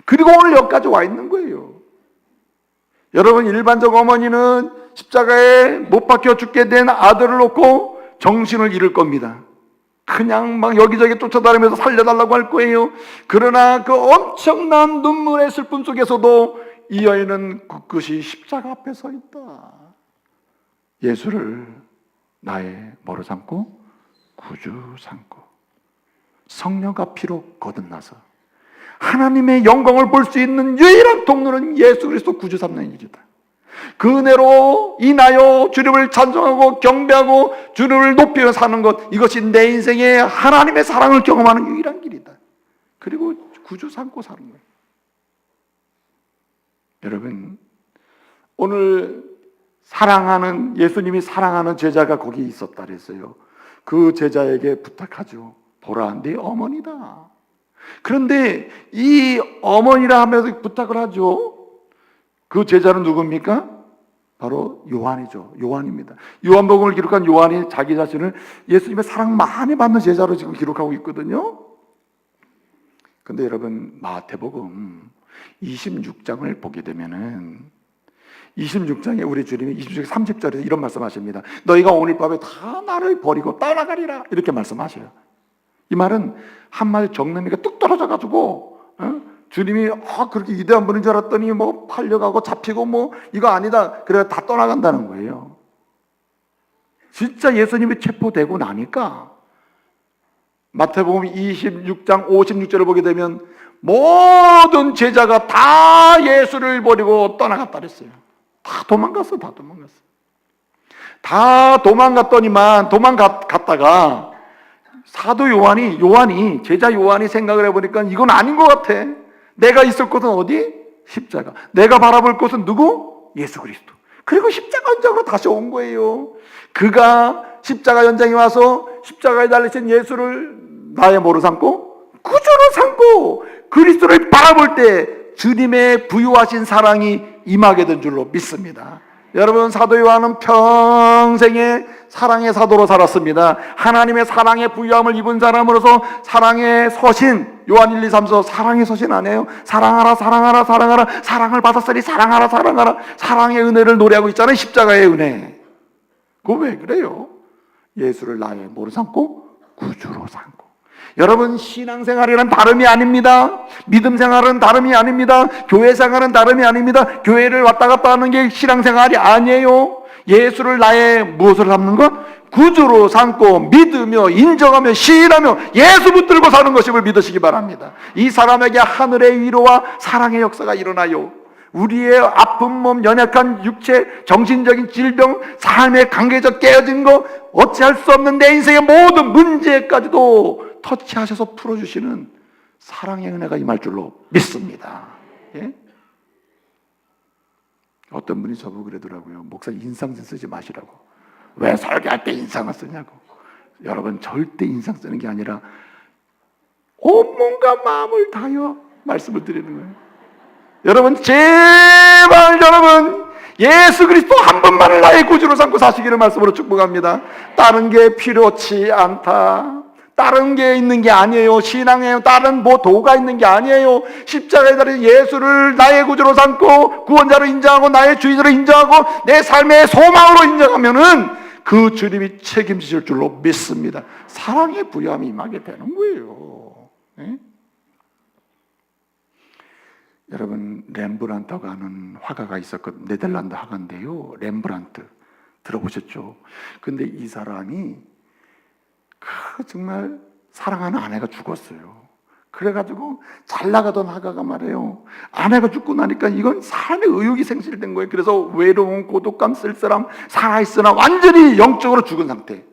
그리고 오늘 여기까지 와 있는 거예요. 여러분, 일반적 어머니는 십자가에 못 박혀 죽게 된 아들을 놓고 정신을 잃을 겁니다. 그냥 막 여기저기 쫓아다니면서 살려달라고 할 거예요. 그러나 그 엄청난 눈물의 슬픔 속에서도 이 여인은 굳굳이 십자가 앞에 서 있다. 예수를 나의 뭐로 삼고? 구주 삼고, 성령과 피로 거듭나서 하나님의 영광을 볼 수 있는 유일한 통로는 예수 그리스도 구주 삼는 일이다. 그 은혜로 인하여 주님을 찬송하고 경배하고 주님을 높이며 사는 것, 이것이 내 인생에 하나님의 사랑을 경험하는 유일한 길이다. 그리고 구주 삼고 사는 거예요. 여러분, 오늘 사랑하는, 예수님이 사랑하는 제자가 거기 있었다 그랬어요. 그 제자에게 부탁하죠. 보라, 네 어머니다. 그런데 이 어머니라 하면서 부탁을 하죠. 그 제자는 누굽니까? 바로 요한이죠. 요한입니다. 요한복음을 기록한 요한이 자기 자신을 예수님의 사랑 많이 받는 제자로 지금 기록하고 있거든요. 근데 여러분, 마태복음 26장을 보게 되면은 26장에 우리 주님이 26장 30절에서 이런 말씀하십니다. 너희가 오늘 밤에 다 나를 버리고 떠나가리라, 이렇게 말씀하셔요. 이 말은 한마디 정남이가 뚝 떨어져가지고 주님이 그렇게 위대한 분인 줄 알았더니 뭐 팔려가고 잡히고 뭐 이거 아니다, 그래 다 떠나간다는 거예요. 진짜 예수님이 체포되고 나니까 마태복음 26장 56절을 보게 되면 모든 제자가 다 예수를 버리고 떠나갔다 그랬어요. 다 도망갔어. 다 도망갔더니만 도망갔다가 사도 요한이 제자 요한이 생각을 해보니까 이건 아닌 것 같아. 내가 있을 곳은 어디? 십자가. 내가 바라볼 곳은 누구? 예수 그리스도. 그리고 십자가 현장으로 다시 온 거예요. 그가 십자가 현장에 와서 십자가에 달리신 예수를 나의 뭐로 삼고? 구주로 삼고 그리스도를 바라볼 때 주님의 부유하신 사랑이 임하게 된 줄로 믿습니다. 여러분, 사도 요한은 평생의 사랑의 사도로 살았습니다. 하나님의 사랑의 부유함을 입은 사람으로서 사랑의 서신, 요한 1, 2, 3서 사랑의 서신 아니에요? 사랑하라, 사랑하라, 사랑하라, 사랑을 받았으니 사랑하라, 사랑하라, 사랑의 은혜를 노래하고 있잖아요. 십자가의 은혜. 그거 왜 그래요? 예수를 나의 뭐로 삼고? 구주로 삼고. 여러분, 신앙생활이란 다름이 아닙니다. 믿음 생활은 다름이 아닙니다. 교회 생활은 다름이 아닙니다. 교회를 왔다 갔다 하는 게 신앙생활이 아니에요. 예수를 나의 무엇을 삼는 것? 구주로 삼고 믿으며 인정하며 시인하며 예수 붙들고 사는 것임을 믿으시기 바랍니다. 이 사람에게 하늘의 위로와 사랑의 역사가 일어나요. 우리의 아픈 몸, 연약한 육체, 정신적인 질병, 삶의 관계적 깨어진 거, 어찌할 수 없는 내 인생의 모든 문제까지도 터치하셔서 풀어주시는 사랑의 은혜가 임할 줄로 믿습니다. 예? 어떤 분이 저보고 그러더라고요. 목사 인상 쓰지 마시라고. 왜 설교할 때 인상을 쓰냐고. 여러분, 절대 인상 쓰는 게 아니라 온몸과 마음을 다하여 말씀을 드리는 거예요. 여러분, 제발 여러분, 예수 그리스도 한 분만을 나의 구주로 삼고 사시기를 말씀으로 축복합니다. 다른 게 필요치 않다. 다른 게 있는 게 아니에요. 신앙에 다른 뭐 도가 있는 게 아니에요. 십자가에 달린 예수를 나의 구주로 삼고 구원자로 인정하고 나의 주인으로 인정하고 내 삶의 소망으로 인정하면은 그 주님이 책임지실 줄로 믿습니다. 사랑의 부여함이 임하게 되는 거예요. 네? 여러분, 렘브란트라고 하는 화가가 있었거든요. 네덜란드 화가인데요. 렘브란트 들어보셨죠? 근데 이 사람이 정말 사랑하는 아내가 죽었어요. 그래가지고 잘 나가던 화가가 말해요. 아내가 죽고 나니까 이건 삶의 의욕이 생실된 거예요. 그래서 외로움, 고독감, 쓸쓸함, 살아있으나 완전히 영적으로 죽은 상태,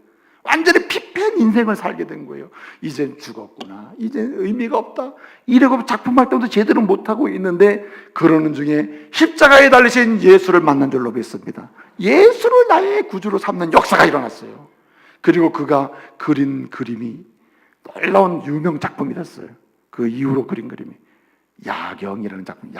완전히 피폐한 인생을 살게 된 거예요. 이젠 죽었구나, 이젠 의미가 없다, 이러고 작품 활동도 제대로 못하고 있는데 그러는 중에 십자가에 달리신 예수를 만난 줄로 믿습니다. 예수를 나의 구주로 삼는 역사가 일어났어요. 그리고 그가 그린 그림이 놀라운 유명 작품이 됐어요. 그 이후로 그린 그림이 야경이라는 작품.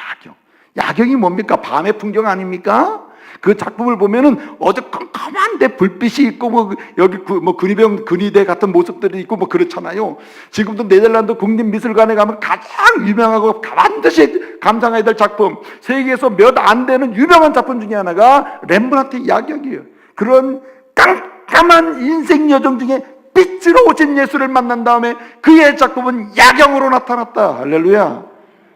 야경이 뭡니까? 밤의 풍경 아닙니까? 그 작품을 보면은 어두컴컴한데 불빛이 있고 뭐 여기 뭐 근위대 같은 모습들이 있고 뭐 그렇잖아요. 지금도 네덜란드 국립미술관에 가면 가장 유명하고 반드시 감상해야 될 작품, 세계에서 몇 안 되는 유명한 작품 중에 하나가 렘브란트의 야경이에요. 그런 깜깜한 인생 여정 중에 빛으로 오신 예수를 만난 다음에 그의 작품은 야경으로 나타났다. 할렐루야.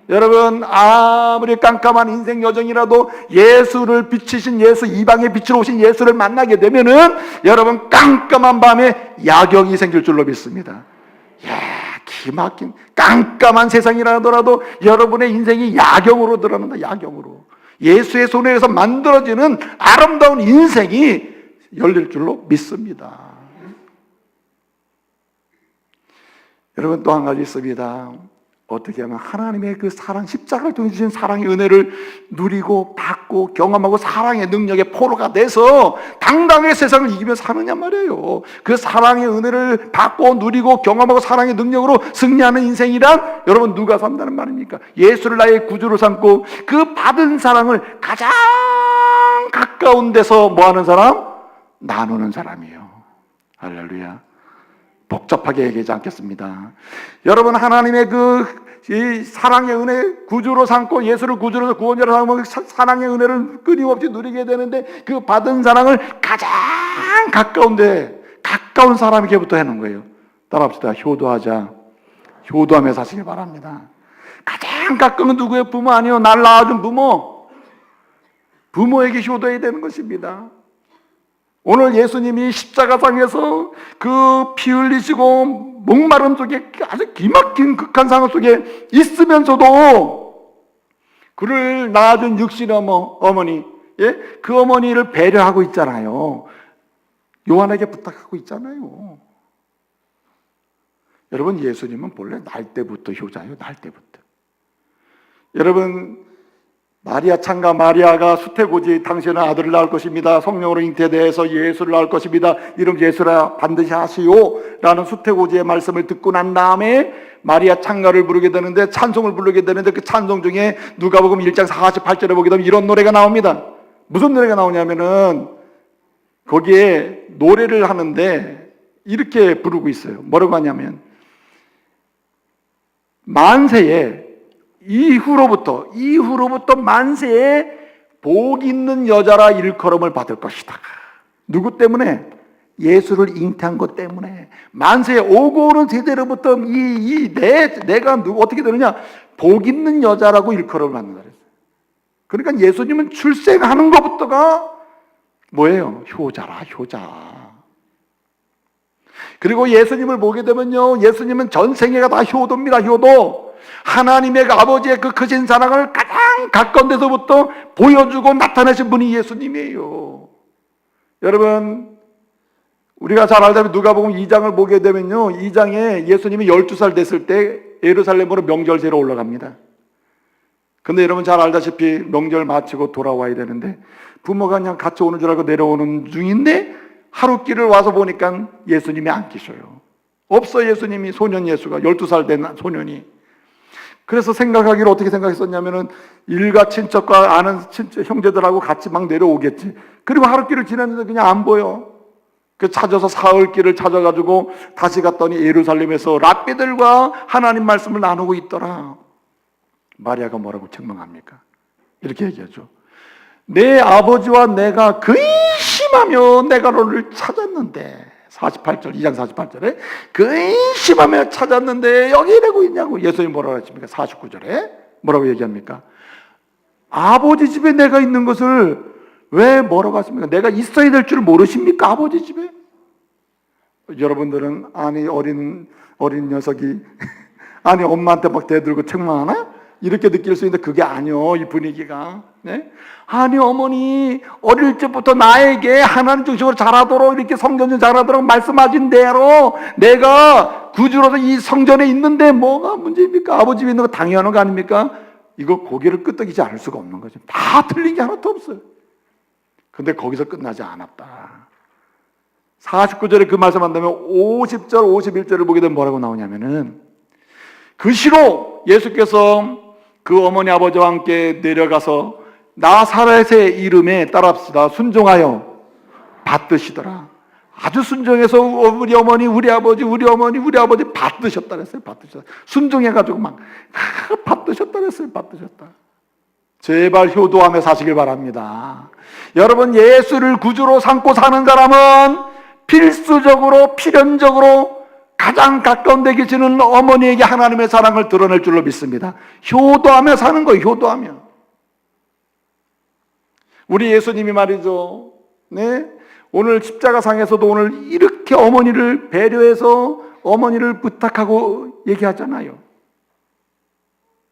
여러분, 아무리 깜깜한 인생 여정이라도 예수를 비치신 예수, 이방의 빛으로 오신 예수를 만나게 되면은 여러분, 깜깜한 밤에 야경이 생길 줄로 믿습니다. 기막힌 깜깜한 세상이라더라도 여러분의 인생이 야경으로 드러난다. 야경으로. 예수의 손에 의해서 만들어지는 아름다운 인생이 열릴 줄로 믿습니다. 여러분, 또 한 가지 있습니다. 어떻게 하면 하나님의 그 사랑, 십자가를 통해 주신 사랑의 은혜를 누리고 받고 경험하고 사랑의 능력의 포로가 돼서 당당하게 세상을 이기며 사느냐 말이에요. 그 사랑의 은혜를 받고 누리고 경험하고 사랑의 능력으로 승리하는 인생이란 여러분 누가 산다는 말입니까? 예수를 나의 구주로 삼고 그 받은 사랑을 가장 가까운 데서 뭐하는 사람? 나누는 사람이에요. 할렐루야. 복잡하게 얘기하지 않겠습니다. 여러분, 하나님의 이 사랑의 은혜 구주로 삼고 예수를 구주로 구원자로 삼고 사랑의 은혜를 끊임없이 누리게 되는데 그 받은 사랑을 가장 가까운 사람에게부터 하는 거예요. 따라합시다. 효도하며 사시길 바랍니다. 가장 가까운 누구의 부모 아니요, 날 낳아준 부모에게 효도해야 되는 것입니다. 오늘 예수님이 십자가상에서 그 피 흘리시고 목마름 속에 아주 기막힌 극한 상황 속에 있으면서도 그를 낳아준 육신 어머니, 그 어머니를 배려하고 있잖아요. 요한에게 부탁하고 있잖아요. 여러분, 예수님은 본래 날 때부터 효자예요. 날 때부터. 여러분, 마리아 창가 마리아가 수태고지 당신은 아들을 낳을 것입니다. 성령으로 잉태되어서 예수를 낳을 것입니다. 이름 예수라 반드시 하시오 라는 수태고지의 말씀을 듣고 난 다음에 마리아 창가를 부르게 되는데, 찬송을 부르게 되는데, 그 찬송 중에 누가복음 1장 48절에 보게 되면 이런 노래가 나옵니다. 무슨 노래가 나오냐면은 거기에 노래를 하는데 이렇게 부르고 있어요. 뭐라고 하냐면 만세에 이후로부터 만세에 복 있는 여자라 일컬음을 받을 것이다. 누구 때문에? 예수를 잉태한 것 때문에. 만세에 오고 오는 세대로부터 내가 어떻게 되느냐? 복 있는 여자라고 일컬음을 받는다 그랬어요. 그러니까 예수님은 출생하는 것부터가 뭐예요? 효자라, 효자. 그리고 예수님을 보게 되면요, 예수님은 전생애가 다 효도입니다. 효도. 하나님의 아버지의 그 크신 사랑을 가장 가까운 데서부터 보여주고 나타내신 분이 예수님이에요. 여러분, 우리가 잘 알다시피 누가복음 2장을 보게 되면요, 2장에 예수님이 12살 됐을 때 예루살렘으로 명절제로 올라갑니다. 근데 여러분 잘 알다시피 명절 마치고 돌아와야 되는데 부모가 그냥 같이 오는 줄 알고 내려오는 중인데 하루길을 와서 보니까 예수님이 안 계셔요. 없어. 예수님이, 소년 예수가 12살 된 소년이. 그래서 생각하기를 어떻게 생각했었냐면은 일가 친척과 아는 친척 형제들하고 같이 막 내려오겠지. 그리고 하루길을 지났는데 그냥 안 보여. 그 찾아서 사흘길을 찾아가지고 다시 갔더니 예루살렘에서 랍비들과 하나님 말씀을 나누고 있더라. 마리아가 뭐라고 책망합니까? 이렇게 얘기하죠. 내 아버지와 내가 근심하며 내가 너를 찾았는데, 48절, 2장 48절에 근심하며 찾았는데 여기 이러고 있냐고. 예수님이 뭐라고 하십니까? 49절에 뭐라고 얘기합니까? 아버지 집에 내가 있는 것을 왜 뭐라고 하십니까? 내가 있어야 될 줄 모르십니까? 아버지 집에? 여러분들은 아니 어린 녀석이 아니 엄마한테 막 대들고 책망하나? 이렇게 느낄 수 있는데 그게 아니요, 이 분위기가. 네? 아니 어머니 어릴 때부터 나에게 하나님 중심으로 자라도록 이렇게 성전 자라도록 말씀하신 대로 내가 구주로서 이 성전에 있는데 뭐가 문제입니까? 아버지 집에 있는 거 당연한 거 아닙니까? 이거 고개를 끄덕이지 않을 수가 없는 거죠. 다 틀린 게 하나도 없어요. 근데 거기서 끝나지 않았다. 49절에 그 말씀한다면 50절 51절을 보게 되면 뭐라고 나오냐면은 그 시로 예수께서 그 어머니 아버지와 함께 내려가서 나사렛의 이름에 따라합시다. 순종하여 받드시더라. 아주 순종해서 우리 어머니, 우리 아버지 받드셨다 그랬어요. 받드셨다. 순종해가지고 막 받드셨다 그랬어요. 받드셨다. 제발 효도하며 사시길 바랍니다. 여러분, 예수를 구주로 삼고 사는 사람은 필수적으로 필연적으로 가장 가까운 데 계시는 어머니에게 하나님의 사랑을 드러낼 줄로 믿습니다. 효도하며 사는 거예요. 효도하며. 우리 예수님이 말이죠, 네? 오늘 십자가상에서도 오늘 이렇게 어머니를 배려해서 어머니를 부탁하고 얘기하잖아요.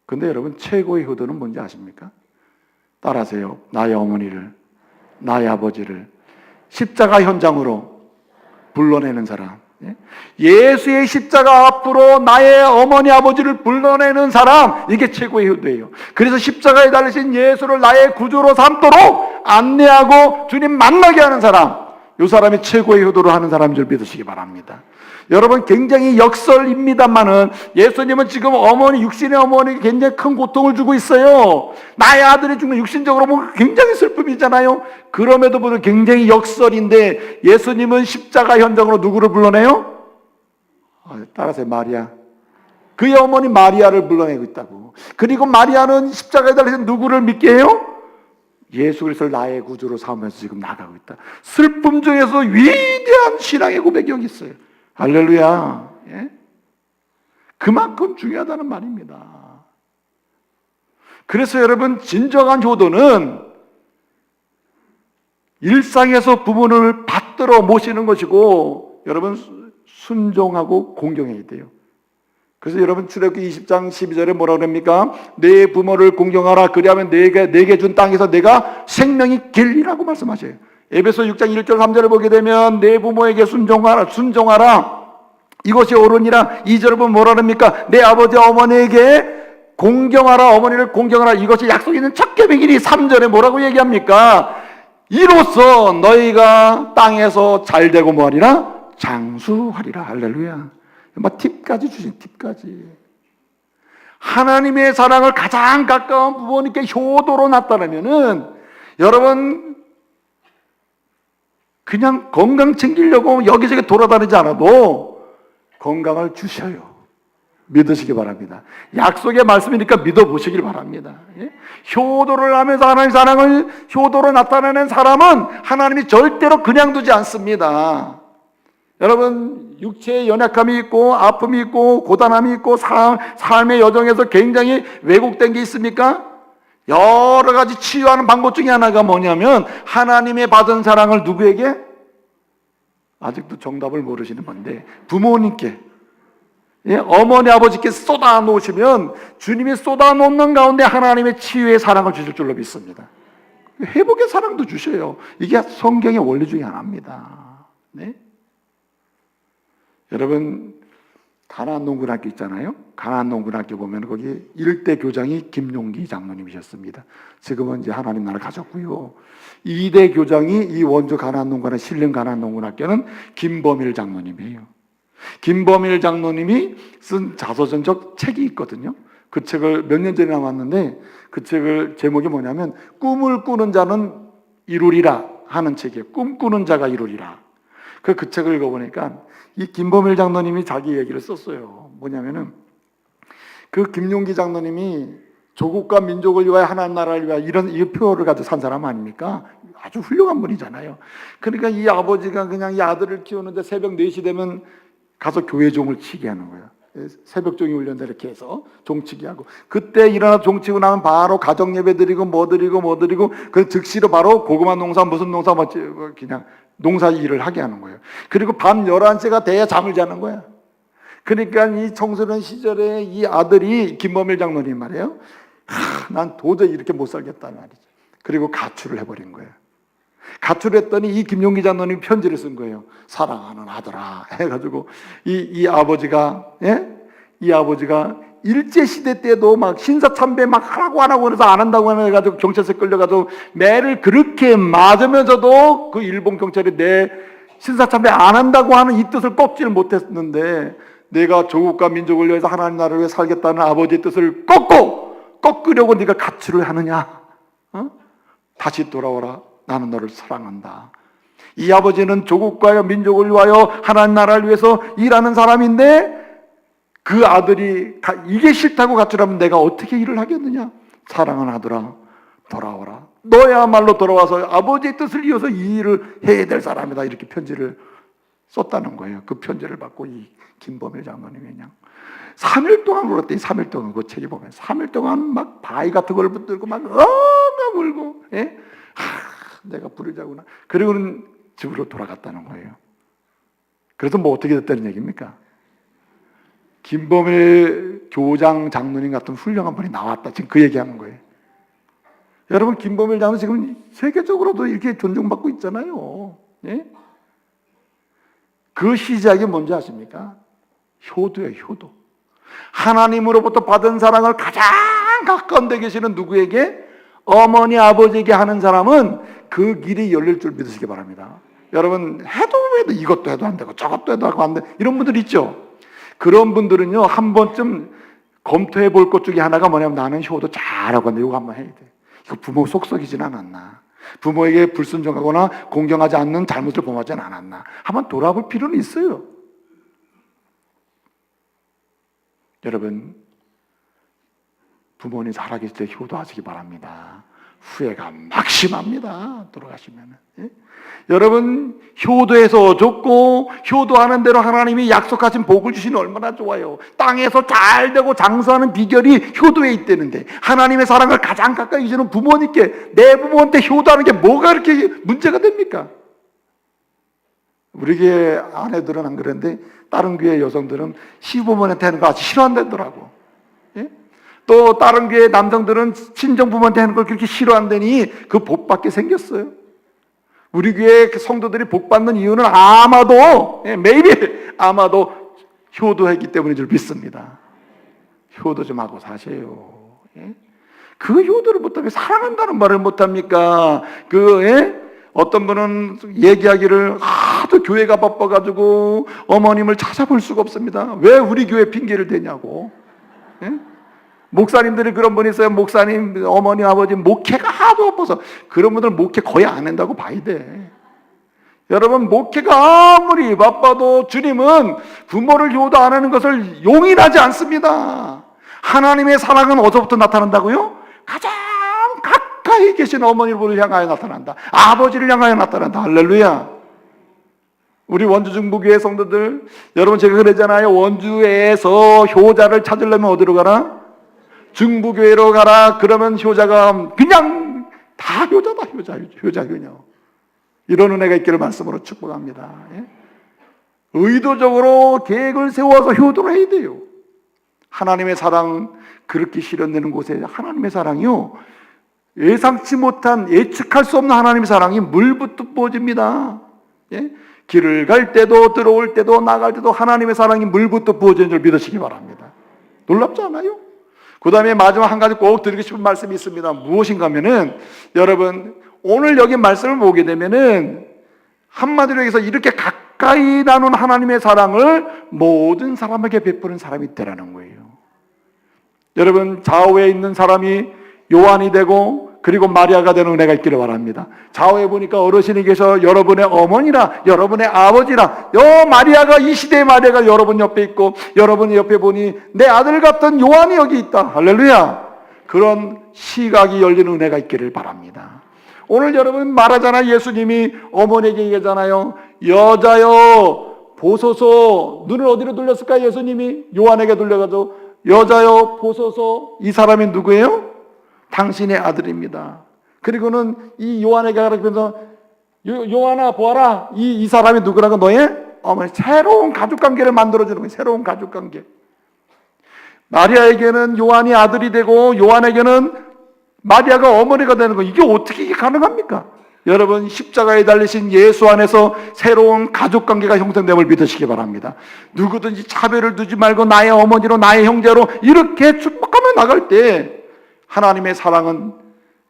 근데 여러분, 최고의 효도는 뭔지 아십니까? 따라하세요. 나의 어머니를, 나의 아버지를 십자가 현장으로 불러내는 사람. 예수의 십자가 앞으로 나의 어머니 아버지를 불러내는 사람, 이게 최고의 효도예요. 그래서 십자가에 달리신 예수를 나의 구주로 삼도록 안내하고 주님 만나게 하는 사람, 이 사람이 최고의 효도를 하는 사람인 줄 믿으시기 바랍니다. 여러분, 굉장히 역설입니다만은 예수님은 지금 어머니, 육신의 어머니에게 굉장히 큰 고통을 주고 있어요. 나의 아들이 죽는, 육신적으로 보면 굉장히 슬픔이잖아요. 그럼에도 불구하고 굉장히 역설인데 예수님은 십자가 현장으로 누구를 불러내요? 따라서 마리아. 그의 어머니 마리아를 불러내고 있다고. 그리고 마리아는 십자가에 달리신 누구를 믿게 해요? 예수 그리스도를 나의 구주로 삼으면서 지금 나가고 있다. 슬픔 중에서 위대한 신앙의 고백이 여기 있어요. 할렐루야. 예? 그만큼 중요하다는 말입니다. 그래서 여러분, 진정한 효도는 일상에서 부모를 받들어 모시는 것이고, 여러분 순종하고 공경해야 돼요. 그래서 여러분 출애굽기 20장 12절에 뭐라 그럽니까? 내 부모를 공경하라. 그리하면 내게 준 땅에서 내가 생명이 길리라고 말씀하셔요. 에베소 6장 1절 3절을 보게 되면 내 부모에게 순종하라. 이것이 옳으니라. 2절을 보면 뭐라 그럽니까? 내 아버지 어머니에게 공경하라. 어머니를 공경하라. 이것이 약속 있는 첫 계명이니. 3절에 뭐라고 얘기합니까? 이로써 너희가 땅에서 잘되고 뭐하리라? 장수하리라. 할렐루야. 막 팁까지 주신 팁까지. 하나님의 사랑을 가장 가까운 부모님께 효도로 나타내면은 여러분 그냥 건강 챙기려고 여기저기 돌아다니지 않아도 건강을 주셔요. 믿으시기 바랍니다. 약속의 말씀이니까 믿어보시길 바랍니다. 예? 효도를 하면서 하나님의 사랑을 효도로 나타내는 사람은 하나님이 절대로 그냥 두지 않습니다. 여러분, 육체의 연약함이 있고 아픔이 있고 고단함이 있고 삶의 여정에서 굉장히 왜곡된 게 있습니까? 여러 가지 치유하는 방법 중에 하나가 뭐냐면 하나님의 받은 사랑을 누구에게? 아직도 정답을 모르시는 건데 부모님께, 예? 어머니 아버지께 쏟아 놓으시면 주님이 쏟아 놓는 가운데 하나님의 치유의 사랑을 주실 줄로 믿습니다. 회복의 사랑도 주셔요. 이게 성경의 원리 중에 하나입니다. 네? 여러분, 가나안 농구학교 있잖아요. 가나안 농구학교 보면 거기 일대 교장이 김용기 장로님이셨습니다. 지금은 이제 하나님 나라 가졌고요. 2대 교장이 이 원주 가나안 농구나 신림 가나안 농구학교는 김범일 장로님이에요. 김범일 장로님이 쓴 자서전적 책이 있거든요. 그 책을 몇 년 전에 나왔는데 그 책을 제목이 뭐냐면 꿈을 꾸는 자는 이루리라 하는 책이에요. 꿈꾸는 자가 이루리라. 그 책을 읽어보니까 이 김범일 장로님이 자기 얘기를 썼어요. 뭐냐면은 그 김용기 장로님이 조국과 민족을 위하여 하나님 나라를 위하여 이 표어를 가지고 산 사람 아닙니까? 아주 훌륭한 분이잖아요. 그러니까 이 아버지가 그냥 이 아들을 키우는데 새벽 4시 되면 가서 교회 종을 치게 하는 거예요. 새벽 종이 울렸는데 이렇게 해서 종치기 하고, 그때 일어나 종치고 나면 바로 가정 예배 드리고 뭐 드리고 그 즉시로 바로 고구마 농사 무슨 농사 뭐 그냥 농사 일을 하게 하는 거예요. 그리고 밤 11시가 돼야 잠을 자는 거야. 그러니까 이 청소년 시절에 이 아들이 김범일 장로님 말이에요. 난 도저히 이렇게 못 살겠다는 말이죠. 그리고 가출을 해버린 거예요. 가출했더니 이 김용기 장로님 편지를 쓴 거예요. 사랑하는 아들아 해가지고 이 아버지가, 예? 이 아버지가 일제시대 때도 막 신사참배 막 하라고 안 하고 그래서 안 한다고 해가지고 경찰서에 끌려가서 매를 그렇게 맞으면서도 그 일본 경찰이 내 신사참배 안 한다고 하는 이 뜻을 꺾지를 못했는데, 내가 조국과 민족을 위해서 하나님 나라를 위해 살겠다는 아버지의 뜻을 꺾으려고 네가 가출을 하느냐? 어? 다시 돌아오라. 나는 너를 사랑한다. 이 아버지는 조국과 민족을 위하여 하나님 나라를 위해서 일하는 사람인데 그 아들이 이게 싫다고 가출하면 내가 어떻게 일을 하겠느냐? 사랑하는 아들아, 돌아오라. 너야말로 돌아와서 아버지의 뜻을 이어서 이 일을 해야 될 사람이다. 이렇게 편지를 썼다는 거예요. 그 편지를 받고 이 김범일 장로님이 그냥 3일 동안 울었대. 3일 동안 그 책에 보면 3일 동안 막 바위 같은 걸 붙들고 막 울고, 예? 내가 부르자구나. 그리고는 집으로 돌아갔다는 거예요. 그래서 뭐 어떻게 됐다는 얘기입니까? 김범일 교장 장로님 같은 훌륭한 분이 나왔다. 지금 그 얘기하는 거예요. 여러분 김범일 장로 지금 세계적으로도 이렇게 존중받고 있잖아요. 예? 그 시작이 뭔지 아십니까? 효도예요, 효도. 하나님으로부터 받은 사랑을 가장 가까운 데 계시는 누구에게? 어머니, 아버지에게 하는 사람은 그 길이 열릴 줄 믿으시기 바랍니다. 여러분 해도 이것도 해도 안 되고 저것도 해도 안 되고 이런 분들 있죠. 그런 분들은요 한 번쯤 검토해 볼 것 중에 하나가 뭐냐면 나는 효도 잘하고 있는데 이거 한번 해야 돼. 이거 부모 속썩이진 않았나? 부모에게 불순종하거나 공경하지 않는 잘못을 범하지 않았나? 한번 돌아볼 필요는 있어요. 여러분 부모님 살아계실 때 효도하시기 바랍니다. 후회가 막심합니다. 돌아가시면. 예? 여러분 효도해서 좋고 효도하는 대로 하나님이 약속하신 복을 주시는 얼마나 좋아요. 땅에서 잘 되고 장수하는 비결이 효도에 있다는데 하나님의 사랑을 가장 가까이 주시는 부모님께 내 부모한테 효도하는 게 뭐가 그렇게 문제가 됩니까? 우리 교회 아내들은 안 그런데 다른 교회 여성들은 시부모한테 하는 거 아주 싫어한다더라고. 예? 또 다른 교회 남성들은 친정부모한테 하는 걸 그렇게 싫어한다니 그 복 받게 생겼어요. 우리 교회 성도들이 복 받는 이유는 아마도 maybe 아마도 효도했기 때문인 줄 믿습니다. 효도 좀 하고 사세요. 예? 그 효도를 못하면 사랑한다는 말을 못합니까? 어떤 분은 얘기하기를 하도 교회가 바빠가지고 어머님을 찾아볼 수가 없습니다. 왜 우리 교회 핑계를 대냐고. 예? 목사님들이 그런 분이 있어요. 목사님, 어머니, 아버지 목회가 하도 바빠서 그런 분들 목회 거의 안 한다고 봐야 돼. 여러분 목회가 아무리 바빠도 주님은 부모를 효도 안 하는 것을 용인하지 않습니다. 하나님의 사랑은 어디서부터 나타난다고요? 가장 가까이 계신 어머니를 향하여 나타난다. 아버지를 향하여 나타난다. 할렐루야. 우리 원주 중부교회 성도들 여러분 제가 그러잖아요. 원주에서 효자를 찾으려면 어디로 가라? 중부교회로 가라. 그러면 효자가 그냥 다 효자다. 효자 그냥. 이런 은혜가 있기를 말씀으로 축복합니다. 예? 의도적으로 계획을 세워서 효도를 해야 돼요. 하나님의 사랑 그렇게 실현되는 곳에 하나님의 사랑이요 예상치 못한 예측할 수 없는 하나님의 사랑이 물붓듯 부어집니다. 예? 길을 갈 때도 들어올 때도 나갈 때도 하나님의 사랑이 물붓듯 부어지는 줄 믿으시기 바랍니다. 놀랍지 않아요? 그 다음에 마지막 한 가지 꼭 드리고 싶은 말씀이 있습니다. 무엇인가 하면은 여러분 오늘 여기 말씀을 보게 되면은 한마디로 해서 이렇게 가까이 나눈 하나님의 사랑을 모든 사람에게 베푸는 사람이 되라는 거예요. 여러분 좌우에 있는 사람이 요한이 되고 그리고 마리아가 되는 은혜가 있기를 바랍니다. 좌우에 보니까 어르신이 계셔 여러분의 어머니라 여러분의 아버지라 마리아가 이 시대의 마리아가 여러분 옆에 있고 여러분 옆에 보니 내 아들 같은 요한이 여기 있다. 할렐루야. 그런 시각이 열리는 은혜가 있기를 바랍니다. 오늘 여러분 말하잖아요. 예수님이 어머니에게 얘기하잖아요. 여자여 보소서. 눈을 어디로 돌렸을까요? 예수님이 요한에게 돌려가지고 여자여 보소서. 이 사람이 누구예요? 당신의 아들입니다. 그리고는 이 요한에게 가르치면서 요한아 보아라. 이 사람이 누구라고? 너의 어머니. 새로운 가족관계를 만들어주는 거예요. 새로운 가족관계. 마리아에게는 요한이 아들이 되고 요한에게는 마리아가 어머니가 되는 거 이게 어떻게 가능합니까? 여러분 십자가에 달리신 예수 안에서 새로운 가족관계가 형성됨을 믿으시기 바랍니다. 누구든지 차별을 두지 말고 나의 어머니로 나의 형제로 이렇게 축복하며 나갈 때 하나님의 사랑은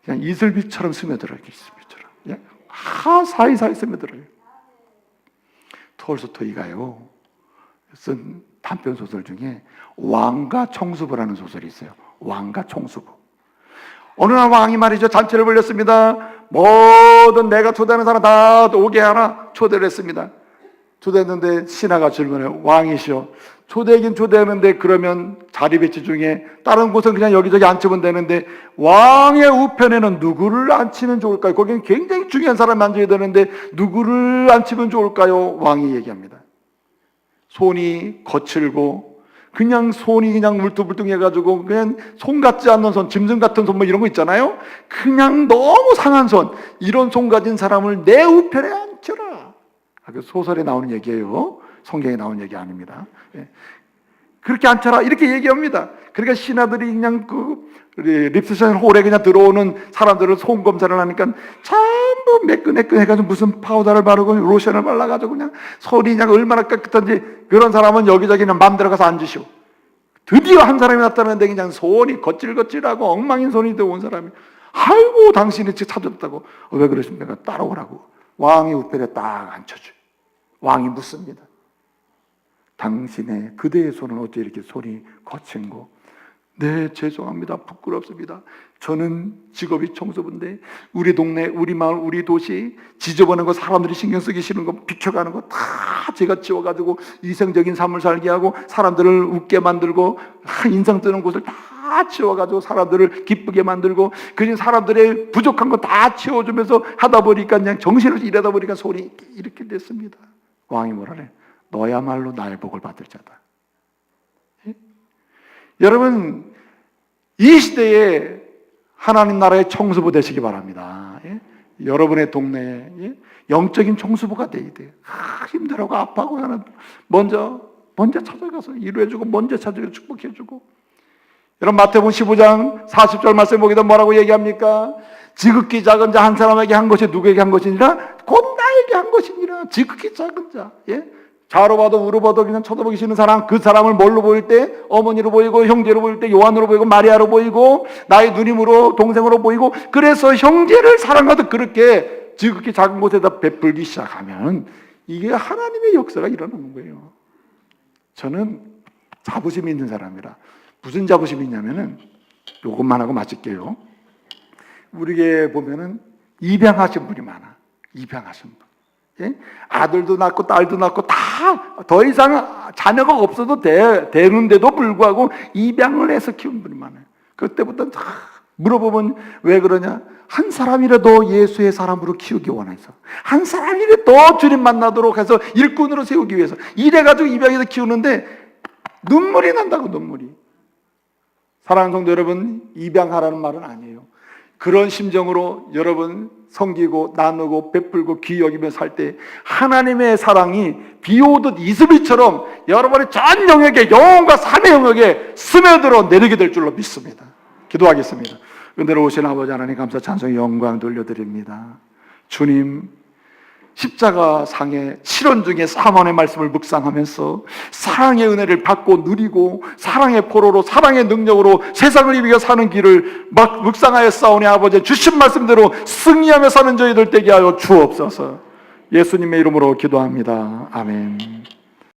그냥 이슬비처럼 스며들어요. 이슬비처럼 사이사이 스며들어요. 톨스토이가요 쓴 단편 소설 중에 왕과 청수부라는 소설이 있어요. 왕과 청수부. 어느 날 왕이 말이죠 잔치를 벌렸습니다. 모든 내가 초대하는 사람 다 오게 하라 초대를 했습니다. 초대했는데 신하가 질문해요. 왕이시여 초대하긴 초대하는데 그러면 자리 배치 중에 다른 곳은 그냥 여기저기 앉히면 되는데 왕의 우편에는 누구를 앉히면 좋을까요? 거기는 굉장히 중요한 사람이 앉아야 되는데 누구를 앉히면 좋을까요? 왕이 얘기합니다. 손이 거칠고 그냥 손이 그냥 물뚱물뚱해가지고 그냥 손 같지 않는 손, 짐승 같은 손 뭐 이런 거 있잖아요. 그냥 너무 상한 손 이런 손 가진 사람을 내 우편에 앉혀라. 소설에 나오는 얘기예요. 성경에 나오는 얘기 아닙니다. 그렇게 앉혀라 이렇게 얘기합니다. 그러니까 신하들이 그냥 그 립스션 홀에 그냥 들어오는 사람들을 소음 검사를 하니까 전부 매끈매끈해가지고 무슨 파우더를 바르고 로션을 발라가지고 그냥 손이 그냥 얼마나 깨끗한지, 그런 사람은 여기저기 그냥 마음대로 가서 앉으시오. 드디어 한 사람이 나타났는데 그냥 손이 거칠거칠하고 엉망인 손이 들어온 사람이, 아이고 당신이 찾았다고. 왜 그러십니까? 따라오라고. 왕이 우편에 딱 앉혀줘요. 왕이 묻습니다. 당신의 그대의 손은 어째 이렇게 손이 거친 거? 네, 죄송합니다. 부끄럽습니다. 저는 직업이 청소부인데 우리 동네, 우리 마을, 우리 도시 지저분한 거, 사람들이 신경 쓰기 싫은 거, 비켜가는 거 다 제가 치워가지고 위생적인 삶을 살게 하고 사람들을 웃게 만들고 인상 뜨는 곳을 다 치워가지고 사람들을 기쁘게 만들고 그냥 사람들의 부족한 거 다 치워주면서 하다 보니까 그냥 정신없이 일하다 보니까 손이 이렇게 됐습니다. 왕이 뭐라래? 너야말로 나의 복을 받을 자다. 예? 여러분, 이 시대에 하나님 나라의 청소부 되시기 바랍니다. 예? 여러분의 동네에 영적인 청소부가 돼야 돼요. 힘들어하고 아파하고 하는 먼저 찾아가서 위로해주고 먼저 찾아가서 축복해주고. 여러분, 마태복음 15장 40절 말씀 보기도 뭐라고 얘기합니까? 지극히 작은 자 한 사람에게 한 것이 누구에게 한 것이니라? 곧 나에게 한 것이니라. 지극히 작은 자. 예? 좌로 봐도 우로 봐도 그냥 쳐다보기 싫은 사람, 그 사람을 뭘로 보일 때? 어머니로 보이고 형제로 보일 때 요한으로 보이고 마리아로 보이고 나의 누님으로 동생으로 보이고, 그래서 형제를 사랑하듯 그렇게 지극히 작은 곳에다 베풀기 시작하면 이게 하나님의 역사가 일어나는 거예요. 저는 자부심이 있는 사람이라. 무슨 자부심이 있냐면은 요것만 하고 마칠게요. 우리에게 보면은 입양하신 분이 많아. 입양하신 분. 예? 아들도 낳고 딸도 낳고 다 더 이상 자녀가 없어도 되는데도 불구하고 입양을 해서 키운 분이 많아요. 그때부터 다 물어보면 왜 그러냐? 한 사람이라도 예수의 사람으로 키우기 원해서, 한 사람이라도 주님 만나도록 해서 일꾼으로 세우기 위해서 이래가지고 입양해서 키우는데 눈물이 난다고. 눈물이. 사랑하는 성도 여러분, 입양하라는 말은 아니에요. 그런 심정으로 여러분 섬기고 나누고 베풀고 귀 여기며 살 때 하나님의 사랑이 비 오듯 이슬비처럼 여러분의 전 영역에, 영혼과 삶의 영역에 스며들어 내리게 될 줄로 믿습니다. 기도하겠습니다. 은혜로 오신 아버지 하나님, 감사 찬송 영광 돌려드립니다. 주님, 십자가 상의 실현 중에 사모의 말씀을 묵상하면서 사랑의 은혜를 받고 누리고 사랑의 포로로, 사랑의 능력으로 세상을 이기며 사는 길을 막 묵상하여 싸우니 아버지, 주신 말씀대로 승리하며 사는 저희들 되게 하여 주옵소서. 예수님의 이름으로 기도합니다. 아멘.